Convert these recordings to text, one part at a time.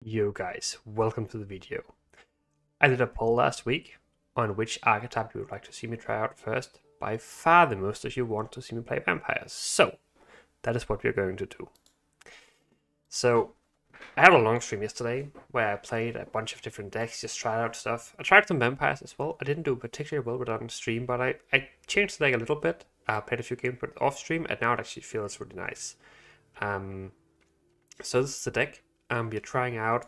Yo guys, welcome to the video. I did a poll last week on which archetype you would like to see me try out first. By far the most of you want to see me play vampires, so that is what we're going to do. So I had a long stream yesterday where I played a bunch of different decks, just tried out stuff. I tried some vampires as well. I didn't do particularly well with it on stream, but I changed the deck a little bit. I played a few games with off stream and now it actually feels really nice. So this is the deck we're trying out.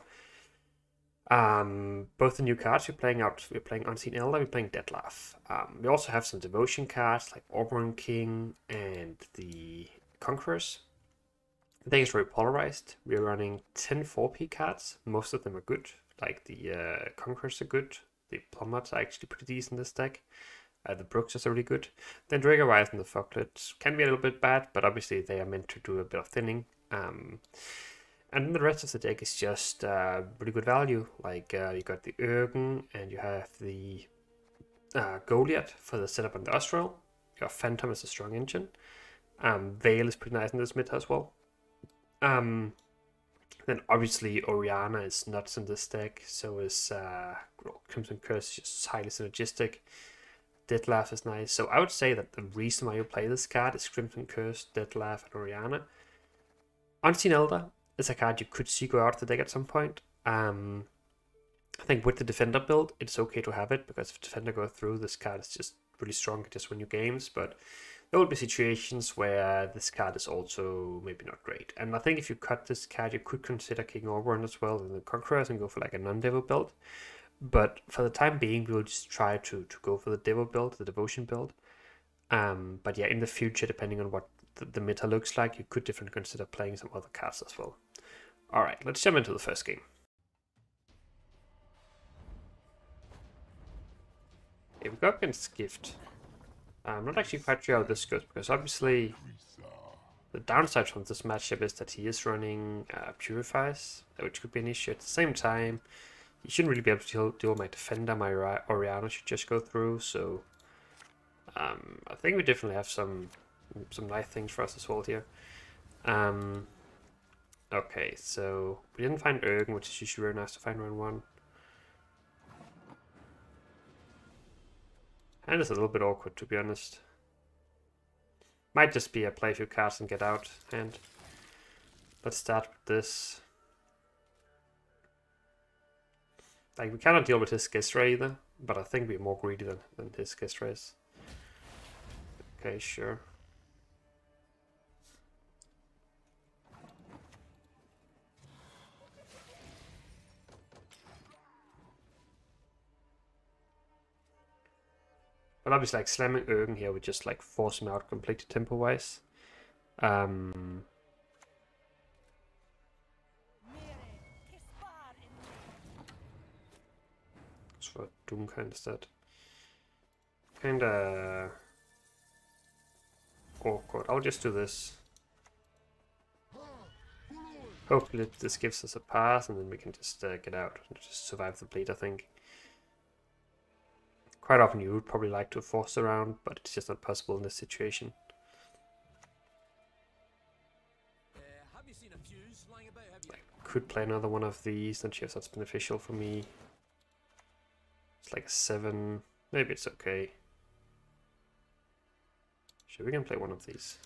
Both the new cards we're playing Unseen Elder, we're playing Dettlaff. We also have some devotion cards like Auburn King and the Conquerors. The deck is very polarized. We're running 10 4P cards. Most of them are good. Like the Conquerors are good. The Plummets are actually pretty decent in this deck. The Brooks is really good. Then Dragonwise and the Foglets can be a little bit bad, but obviously they are meant to do a bit of thinning. And then the rest of the deck is just really good value. Like you got the Urgen, and you have the Goliath for the setup on the Austral. Your Phantom is a strong engine. Veil is pretty nice in this meta as well. Then obviously Oriana is nuts in this deck. So is Crimson Curse, just highly synergistic. Dettlaff is nice. So I would say that the reason why you play this card is Crimson Curse, Dettlaff, and Oriana. Unseen Elder is a card you could see go out of the deck at some point. I think with the Defender build, it's okay to have it, because if Defender goes through, this card is just really strong, it just win you games, but there will be situations where this card is also maybe not great. And I think if you cut this card, you could consider King Oberon as well in the Conquerors and go for like a non-Devil build. But for the time being, we'll just try to go for the Devil build, the Devotion build. But yeah, in the future, depending on what the meta looks like, you could definitely consider playing some other cards as well. Alright, let's jump into the first game. Okay, we go up against Gift. I'm not actually quite sure how this goes, because obviously the downside from this matchup is that he is running Purifies, which could be an issue. At the same time, he shouldn't really be able to deal with my Defender. My Oriana should just go through, so I think we definitely have some nice things for us as well here. Okay, so we didn't find Urgen, which is usually very nice to find round 1. And it's a little bit awkward, to be honest. Might just be a play a few cards and get out. And let's start with this. Like, we cannot deal with his Gisra either, but I think we're more greedy than his Gisra is. Okay, sure. But obviously, like, slamming Urgen here would just like force him out completely tempo-wise. For Doomka instead. Kinda awkward. I'll just do this. Hopefully this gives us a pass, and then we can just get out and just survive the bleed, I think. Quite often you would probably like to force around, but it's just not possible in this situation. I could play another one of these, and see if that's beneficial for me. It's like a 7. Maybe it's okay. Sure, we can play one of these.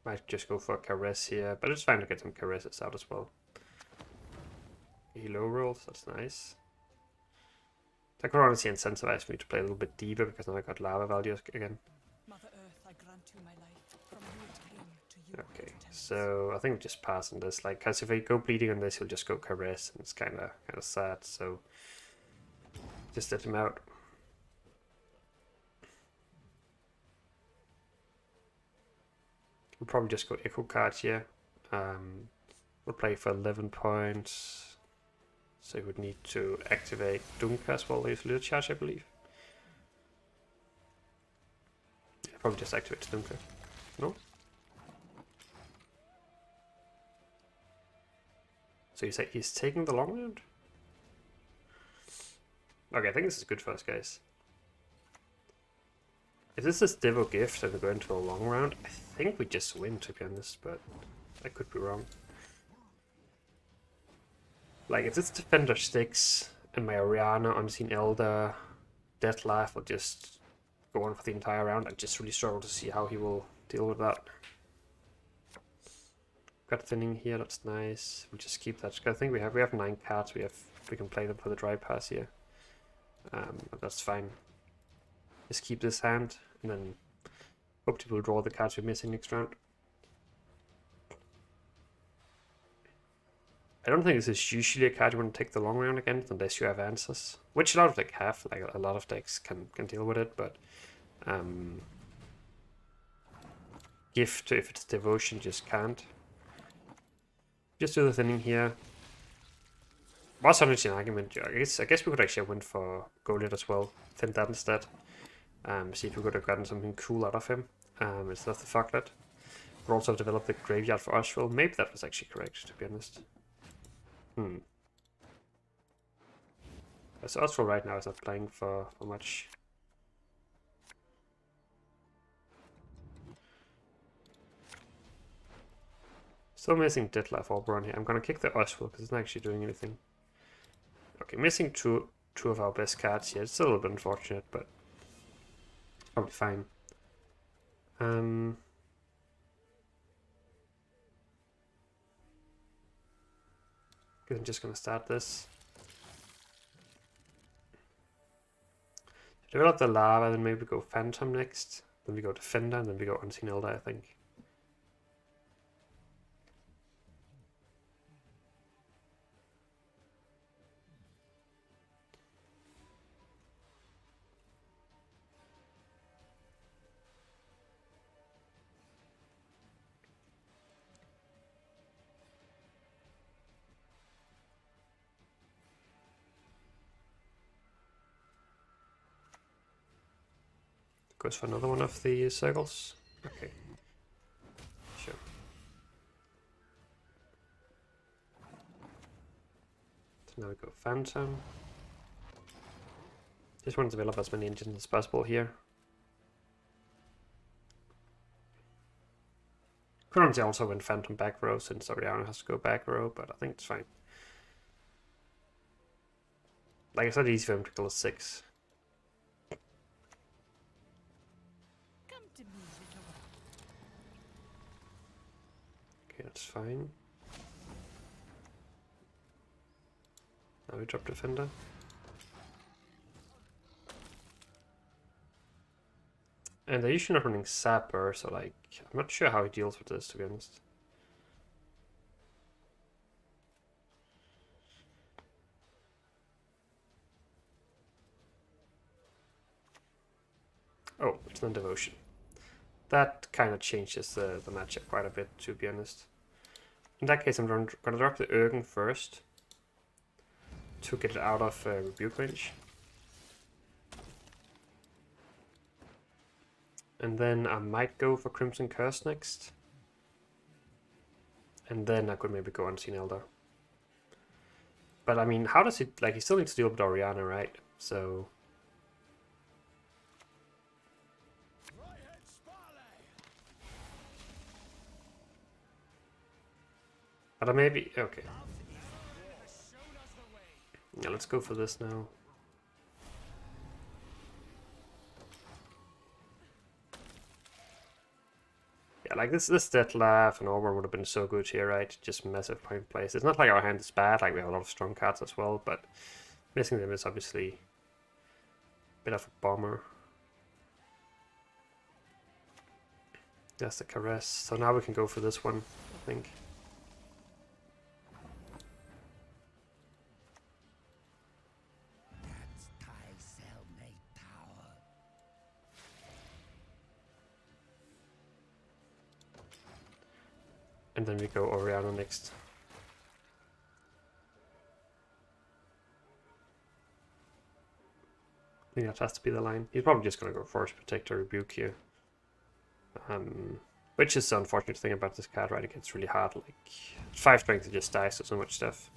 Might just go for a Caress here, but it's fine to get some Caresses out as well. He low rolls, that's nice. That could honestly incentivize me to play a little bit deeper, because now I got lava values again. Mother Earth, I grant you my life. From you it came, to you Okay, so I think we just pass on this, like, because if I go bleeding on this, he'll just go Caress, and it's kind of sad, so just let him out. We'll probably just go Echo cards here. We'll play for 11 points. So we would need to activate Doomka as well, use Little Charge, I believe. Yeah, probably just activate Doomka. No? So you say he's taking the long round? Okay, I think this is good for us, guys. If this is Devo Gift and we go into a long round, I think we just win, to be honest, but I could be wrong. Like, if this Defender sticks and my Orianna, Unseen Elder, Deathlife will just go on for the entire round, I just really struggle to see how he will deal with that. Got thinning here, that's nice. We'll just keep that. I think we have 9 cards. We can play them for the dry pass here. But that's fine. Just keep this hand and then hopefully we'll draw the cards we're missing next round. I don't think this is usually a card you want to take the long round against unless you have answers. Which a lot of decks have, like a lot of decks can deal with it, but Gift, if it's Devotion, just can't. Just do the thinning here. Was honestly an argument. I guess we could actually win for Goliath as well. Thin that instead. See if we could have gotten something cool out of him. Instead of the Foglet. We'll also develop the Graveyard for Oswald. Maybe that was actually correct, to be honest. So Oswald right now is not playing for much. Still missing Deathlife Oberon here. I'm gonna kick the Oswald because it's not actually doing anything. Okay, missing two of our best cards here. It's still a little bit unfortunate, but probably fine. I'm just gonna start this. Develop the Lava, then maybe go Phantom next. Then we go Defender, and then we go Unseen Elder, I think. Goes for another one of the circles. Okay. Sure. So now we go Phantom. Just want to develop as many engines as possible here. Currently also went Phantom back row since Orianna has to go back row, but I think it's fine. Like I said, easy for him to kill a 6. Okay, that's fine. Now we drop Defender. And they're usually not running Sapper, so like, I'm not sure how he deals with this, to be honest. Oh, it's not Devotion. That kind of changes the matchup quite a bit, to be honest. In that case, I'm going to drop the Urgen first to get it out of rebuke range. And then I might go for Crimson Curse next. And then I could maybe go Unseen Elder. But I mean, how does he, like, he still needs to deal with Orianna, right? So... But maybe, okay. Yeah, let's go for this now. Yeah, like this Deathlife and Oberon would have been so good here, right? Just massive point plays. It's not like our hand is bad, like we have a lot of strong cards as well, but missing them is obviously a bit of a bummer. That's the Caress. So now we can go for this one, I think. And then we go Orianna next. I think that has to be the line. He's probably just going to go Force Protector Rebuke here. Which is the unfortunate thing about this card, right? It gets really hard. Like 5 strength, it just dies to so much stuff.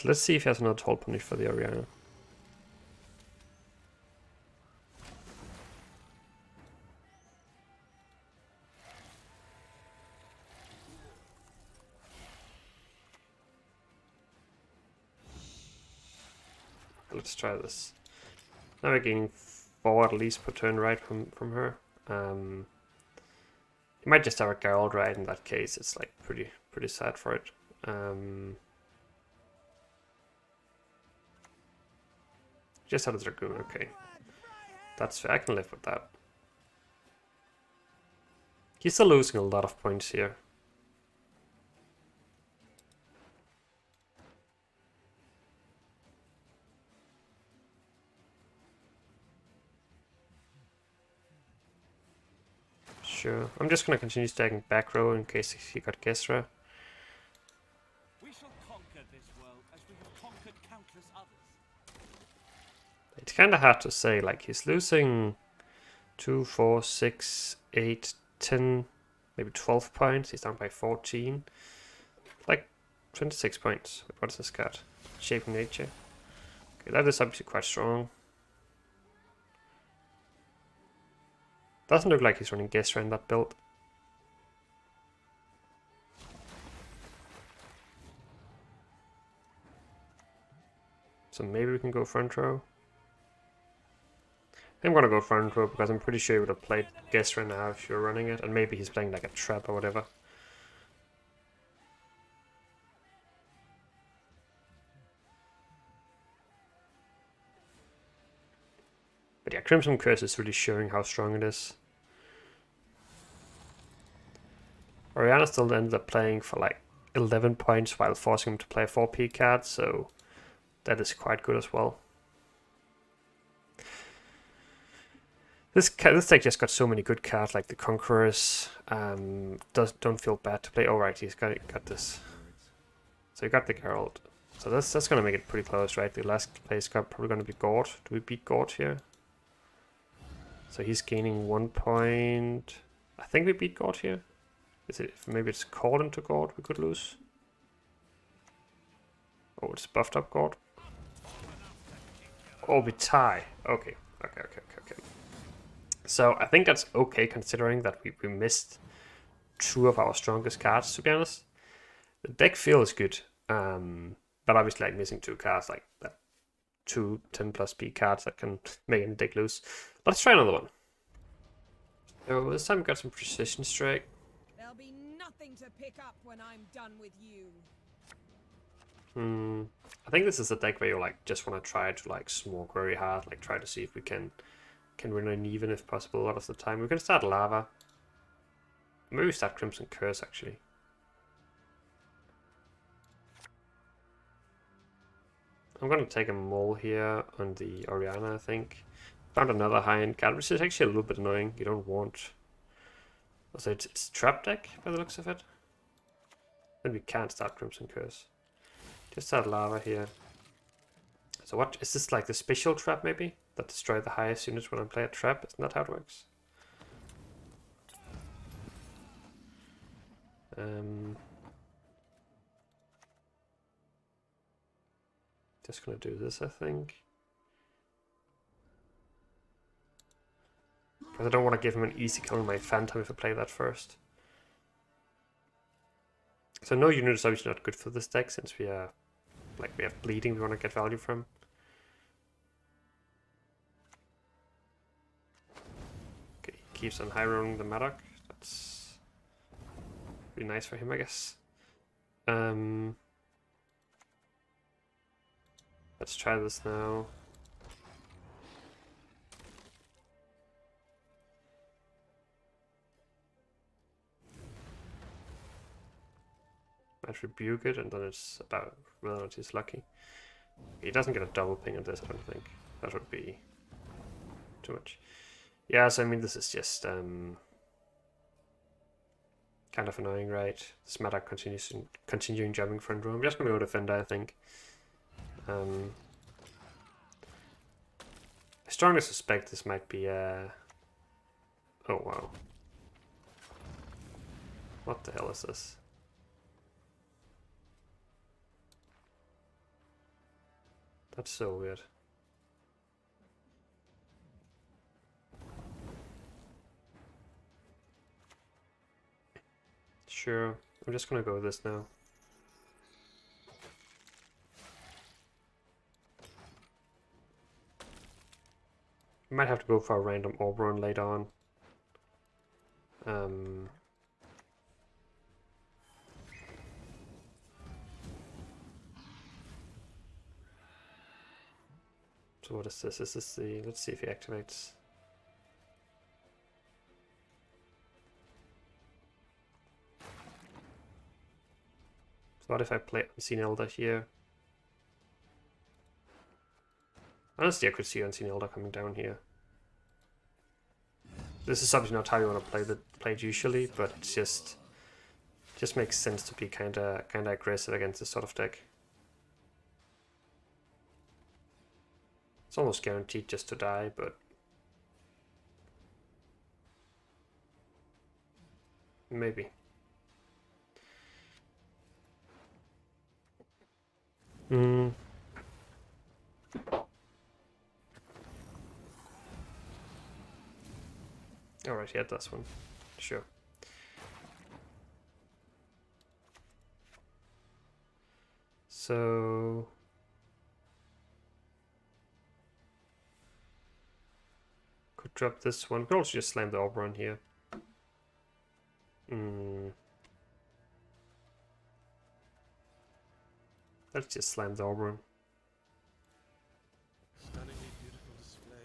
Alright, let's see if he has another Toll Punish for the Orianna. Let's try this. Now we're gaining 4 at least per turn right from her. You might just have a Geralt right in that case. It's like pretty sad for it. Just had a Dragoon, okay. That's fair, I can live with that. He's still losing a lot of points here. Sure. I'm just gonna continue stacking back row in case he got Gesra. We shall conquer this world as we have conquered countless others. It's kinda hard to say, like he's losing 2, 4, 6, 8, 10, maybe 12 points. He's down by 14. Like 26 points. What is this card? Shaping Nature. Okay, that is obviously quite strong. Doesn't look like he's running Gesra in that build. So maybe we can go front row. I'm gonna go front row because I'm pretty sure he would have played Gesra now if you're running it, and maybe he's playing like a trap or whatever. But yeah, Crimson Curse is really showing how strong it is. Orianna still ended up playing for like 11 points while forcing him to play a 4P card, so that is quite good as well. This deck just got so many good cards, like the Conquerors. Don't feel bad to play. Oh right, he's got this. So you got the Geralt. So that's gonna make it pretty close, right? The last place probably gonna be Gord. Do we beat Gord here? So he's gaining 1 point. I think we beat Gord here. Is it maybe it's called into Gord we could lose? Oh, it's buffed up Gord. Oh, we tie. Okay. So I think that's okay considering that we missed 2 of our strongest cards, to be honest. The deck feels good. But obviously like missing 2 cards like that. 2 10+ P cards that can make the deck lose. Let's try another one. So this time we got some Precision Strike. There'll be nothing to pick up when I'm done with you. I think this is a deck where you like just want to try to like smoke very hard, like try to see if we can win an even if possible a lot of the time. We can start Lava. Maybe start Crimson Curse actually. I'm gonna take a Mole here on the Orianna, I think. Found another high-end card, which is actually a little bit annoying. You don't want... Also, it's trap deck by the looks of it. Then we can't start Crimson Curse. Just start Lava here. So what, is this like the special trap maybe? That destroy the highest units when I play a trap? Isn't that how it works? Just gonna do this, I think. Because I don't want to give him an easy kill on my Phantom if I play that first. So no unit is obviously not good for this deck since we are we have bleeding we want to get value from. Okay, he keeps on high rolling the Madoc. That's pretty nice for him, I guess. Let's try this now. Might rebuke it, and then it's about whether or not he's lucky. He doesn't get a double ping on this, I don't think. That would be too much. Yeah, so I mean, this is just kind of annoying, right? This meta continuing jumping front row. I'm just gonna go Defender, I think. I strongly suspect this might be oh wow. What the hell is this? That's so weird. Sure, I'm just gonna go with this now. I might have to go for a random Oberon later on. So what is this? Is this the... Let's see if he activates. So what if I play Unseen Elder here? Honestly, I could see Unseen Elder coming down here. This is obviously not how you want to play it usually, but it's just makes sense to be kinda aggressive against this sort of deck. It's almost guaranteed just to die, but maybe. Alright, yeah, that's one. Sure. So... could drop this one. Could also just slam the Oberon here. Let's just slam the Oberon.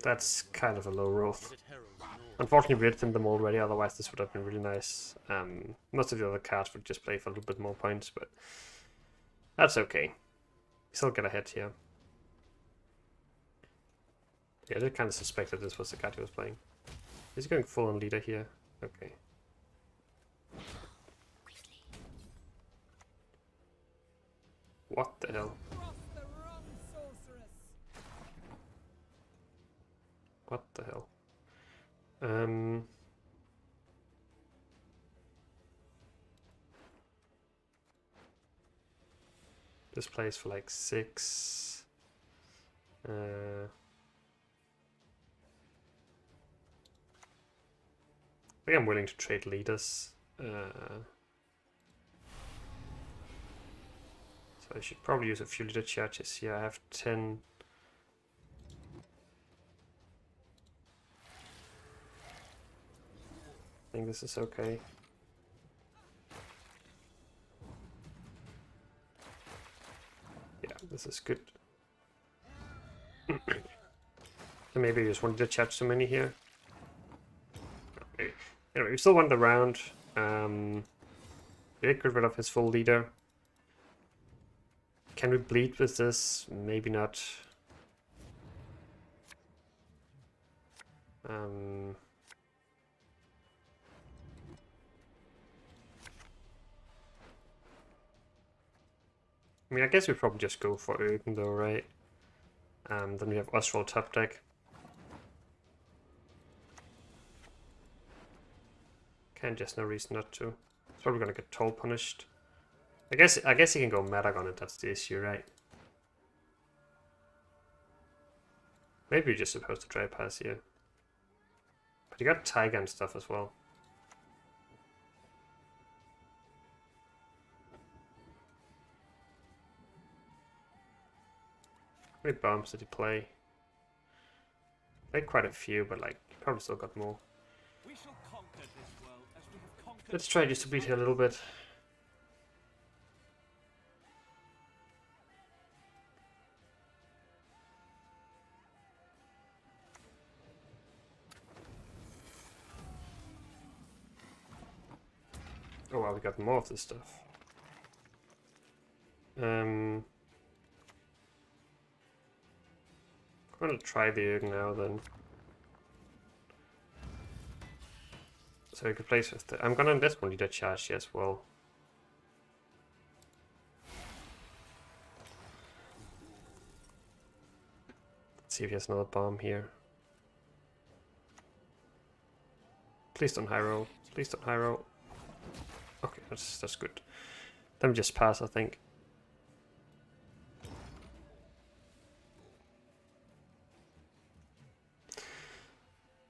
That's kind of a low roll. Unfortunately, we hit them already, otherwise this would have been really nice. Most of the other cards would just play for a little bit more points, but that's okay. Still get ahead here. Yeah, I did kind of suspect that this was the card he was playing. Is he going full on leader here? Okay. What the hell? What the hell? This plays for like 6. I think I'm willing to trade leaders. So I should probably use a few leader charges here. I have 10. I think this is okay. Yeah, this is good. So maybe I just wanted to charge so many here. Okay. Anyway, we still won the round. We did get rid of his full leader. Can we bleed with this? Maybe not. I mean, I guess we probably just go for Ugin though, right? Then we have Oswald top deck. Just no reason not to. It's probably gonna get toll punished. I guess he can go Madag on it, that's the issue, right? Maybe you're just supposed to try pass here. But you got Tiger and stuff as well. How many bombs did he play? Played quite a few, but like, he probably still got more. We shall conquer this world as we have conquered. Let's try just to bleed here a little bit. Oh wow, we got more of this stuff. I'm gonna try the Ugin now then. So we could place with the... I'm gonna this one leader charge here as well. Let's see if he has another bomb here. Please don't high roll. Please don't high roll. Okay, that's good. Let me just pass, I think.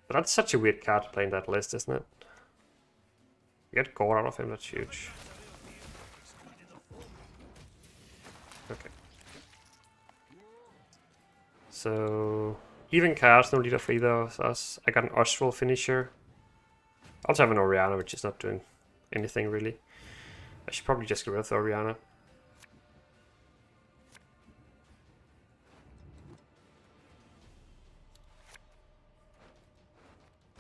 But that's such a weird card to play in that list, isn't it? You get gore out of him, that's huge. Okay. So, even cards, no leader for either of us. I got an Ostral finisher. I also have an Oriana, which is not doing anything really. I should probably just get rid of the Oriana.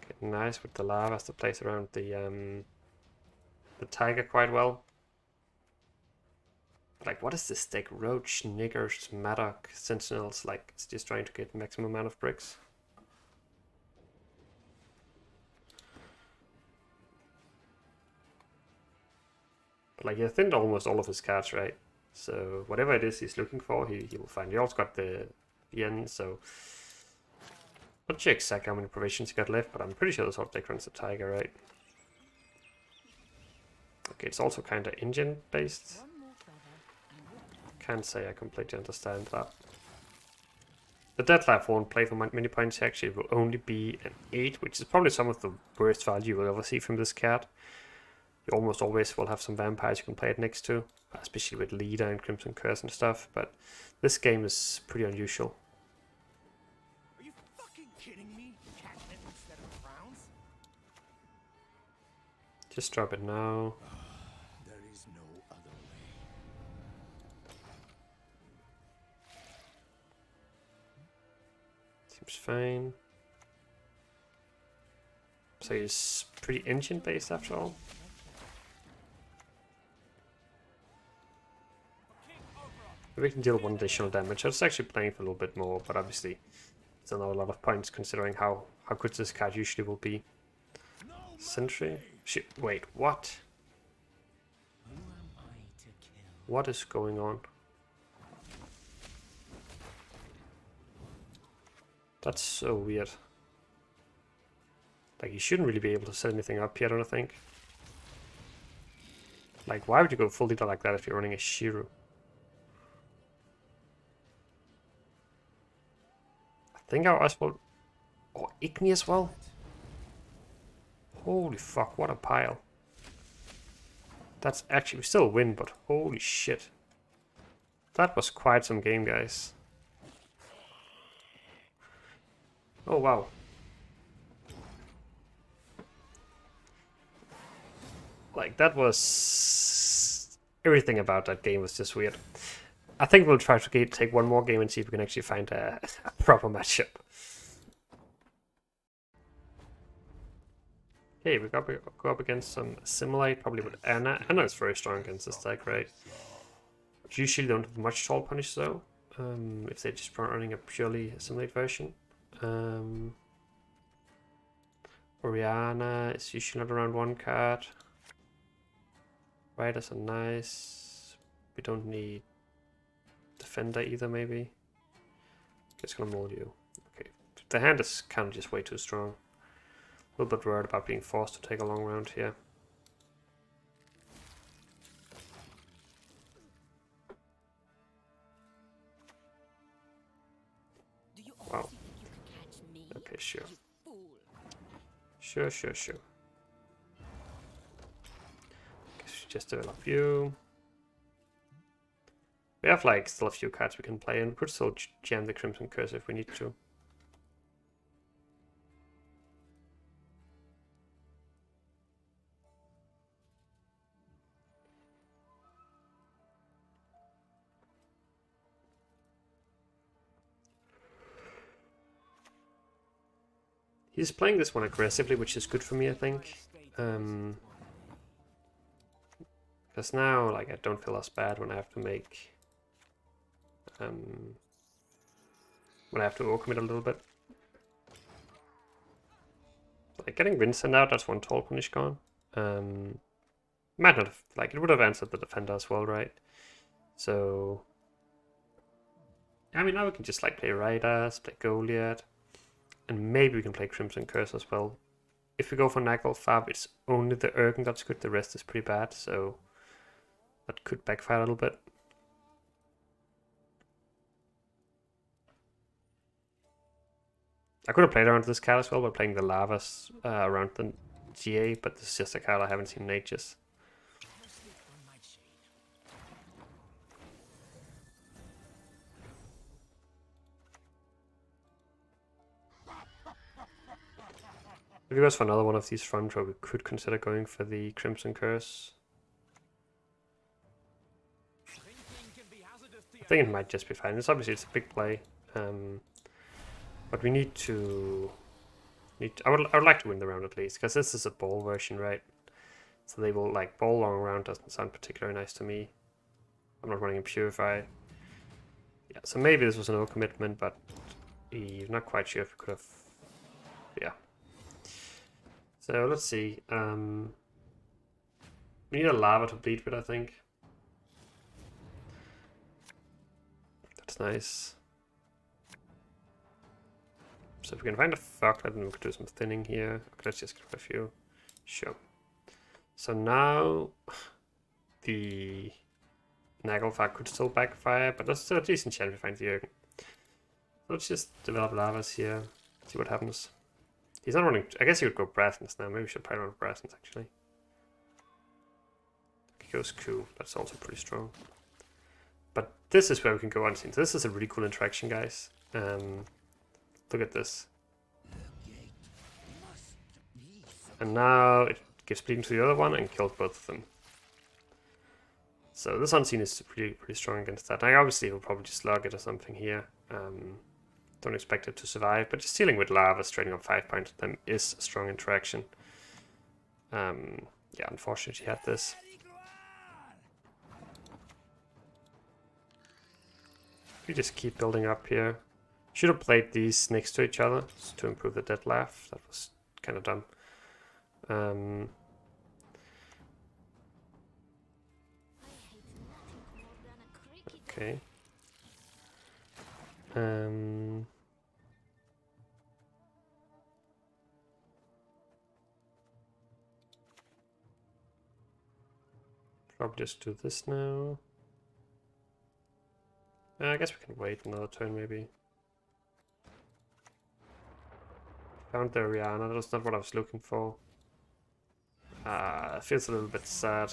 Okay, nice with the lava as the place around the tiger quite well. Like, what is this deck? Roach, Niggers, Maddock, Sentinels. Like, it's just trying to get maximum amount of bricks. But like, he thinned almost all of his cards, right? So whatever it is he's looking for, he will find. He also got the end, so not sure exactly how many provisions he got left, but I'm pretty sure this whole deck runs the tiger, right? Okay, it's also kind of engine based. Can't say I completely understand that. The Deadlife won't play for many points. Actually, it will only be an 8, which is probably some of the worst value you will ever see from this card. You almost always will have some vampires you can play it next to, especially with Leader and Crimson Curse and stuff, but this game is pretty unusual. Are you fucking kidding me? Catnip instead of crowns? Just drop it now. There is no other way. Seems fine. So he's pretty engine based after all. We can deal 1 additional damage. I was actually playing for a little bit more, but obviously it's not a lot of points considering how good this card usually will be. Sentry? Shit, wait, what? What is going on? That's so weird. Like, you shouldn't really be able to set anything up here, I don't think. Like, why would you go full leader like that if you're running a Shiru? I think our Oswald... Oh, Igni as well? Holy fuck, what a pile. That's actually... We still win, but holy shit. That was quite some game, guys. Oh, wow. Like, that was... Everything about that game was just weird. I think we'll try to take one more game and see if we can actually find a proper matchup. Okay, we go up against some Assimilate, probably with Anna. Anna is very strong against this deck, right? But usually don't have much Soul Punish though, if they're just running a purely Assimilate version. Oriana is usually not around 1 card. Riders are nice. We don't need Defender either, maybe. Just gonna mold you. Okay. The hand is kind of just way too strong. A little bit worried about being forced to take a long round here. Wow. Okay, sure. Sure. Guess we just develop you. We have like still a few cards we can play, and we could still jam the Crimson Curse if we need to. He's playing this one aggressively, which is good for me, I think. Because now, like, I don't feel as bad when I have to make... when I have to overcommit a little bit. Like, getting Vincent out, that's 1 Tall Punish gone. Might not have... Like, it would have answered the Defender as well, right? So... I mean, now we can just, like, play Riders, play Goliath. And maybe we can play Crimson Curse as well. If we go for Naglfar, it's only the Urgen that's good, the rest is pretty bad, so that could backfire a little bit. I could have played around this card as well by playing the lavas around the GA, but this is just a card I haven't seen in ages. If he goes for another one of these front row, we could consider going for the Crimson Curse. I think it might just be fine. It's obviously a big play, but we need to. I would like to win the round at least, because this is a ball version, right? So they will like ball long round doesn't sound particularly nice to me. I'm not running a Purify. Yeah, so maybe this was a no commitment, but I'm not quite sure if we could have. Yeah. So let's see. We need a lava to bleed with, I think. That's nice. So if we can find a Foglet, then we could do some thinning here. Okay, let's just grab a few. Sure. So now the Naglfar could still backfire, but there's still a decent chance we find the Jürgen. So let's just develop lavas here, see what happens. He's not running. I guess he would go Brassens now. Maybe we should probably run Brassens actually. He goes Coup. That's also pretty strong. But this is where we can go unseen. So this is a really cool interaction, guys. Look at this. And now it gives bleeding to the other one and kills both of them. So this unseen is pretty strong against that. I obviously will probably just slug it or something here. Don't expect it to survive, but just dealing with lava, trading up 5 points with them is a strong interaction. Yeah, unfortunately he had this. We just keep building up here. Should have played these next to each other to improve the dead laugh. That was kind of dumb. Okay. Probably just do this now. I guess we can wait another turn maybe. Found the Orianna, that's not what I was looking for. It feels a little bit sad.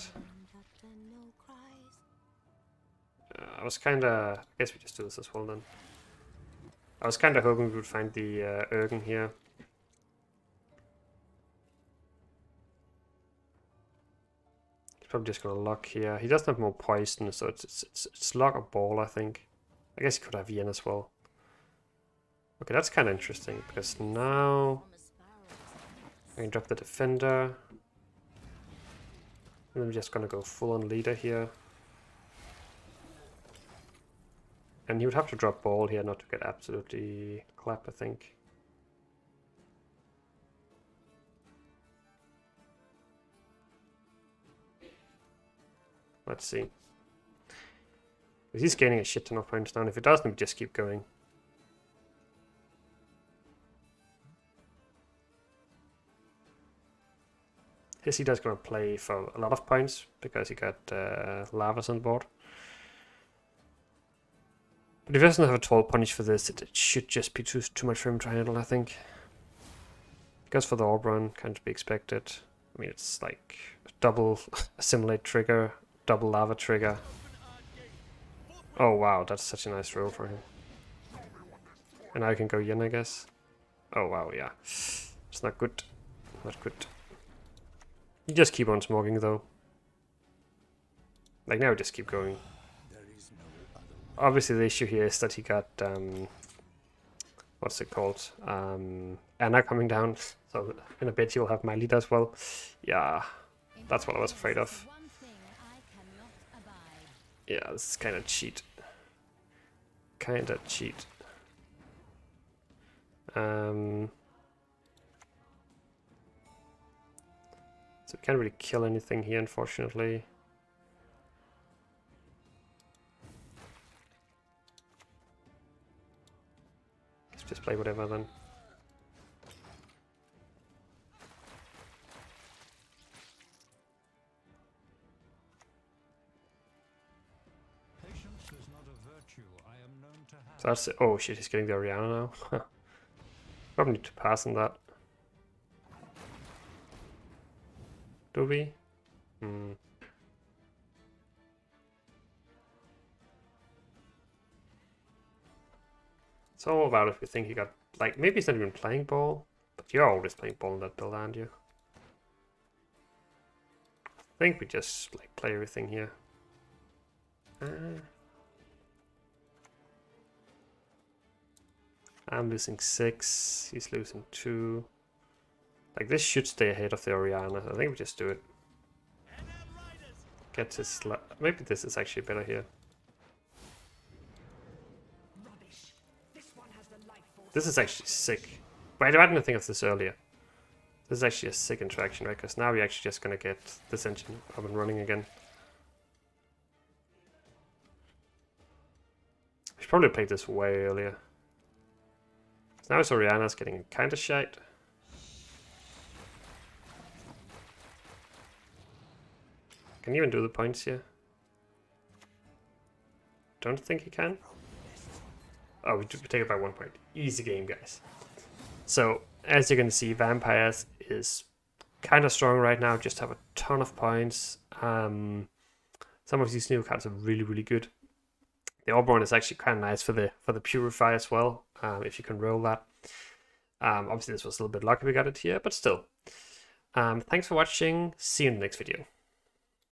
I was kinda... I guess we just do this as well then. I was kinda hoping we would find the Jürgen here. He's probably just gonna lock here. He doesn't have more poison, so it's lock or ball, I think. I guess he could have Yen as well. Okay, that's kind of interesting, because now I can drop the defender. And I'm just gonna go full on leader here. And he would have to drop ball here not to get absolutely clapped, I think. Let's see. He's gaining a shit ton of points now, and if it doesn't, we just keep going. Hisida's gonna play for a lot of points because he got lavas on board. But if he doesn't have a 12 punish for this, it should just be too much for him to handle, I think. Goes for the orb run, kind of be expected. I mean, it's like double assimilate trigger, double lava trigger. Oh wow, that's such a nice roll for him. And now I can go Yin, I guess. Oh wow, yeah. It's not good. Not good. You just keep on smoking though. Like now just keep going. Obviously the issue here is that he got what's it called? Anna coming down. So in a bit he'll have my lead as well. Yeah. That's what I was afraid of. Yeah, this is kinda cheat. Kinda cheat. So we can't really kill anything here, unfortunately. Let's just play whatever then. Patience is not a virtue I am known to have. So that's it. Oh shit, he's getting the Orianna now. Probably need to pass on that. Do we? It's all about if you think you got, like, maybe he's not even playing ball, but you're always playing ball in that build, aren't you? I think we just, like, play everything here. I'm losing 6, he's losing 2. Like, this should stay ahead of the Orianna. I think we just do it. Get his... Maybe this is actually better here. This is actually sick. Wait, I didn't think of this earlier. This is actually a sick interaction, right? Because now we're actually just going to get this engine up and running again. We should probably played this way earlier. So now his Orianna's getting kind of shite. Can he even do the points here? Don't think he can. Oh, we take it by 1 point. Easy game, guys. So, as you're going to see, Vampires is kind of strong right now. Just have a ton of points. Some of these new cards are really, really good. The Auburn is actually kind of nice for the Purify as well, if you can roll that. Obviously, this was a little bit lucky we got it here, but still. Thanks for watching. See you in the next video.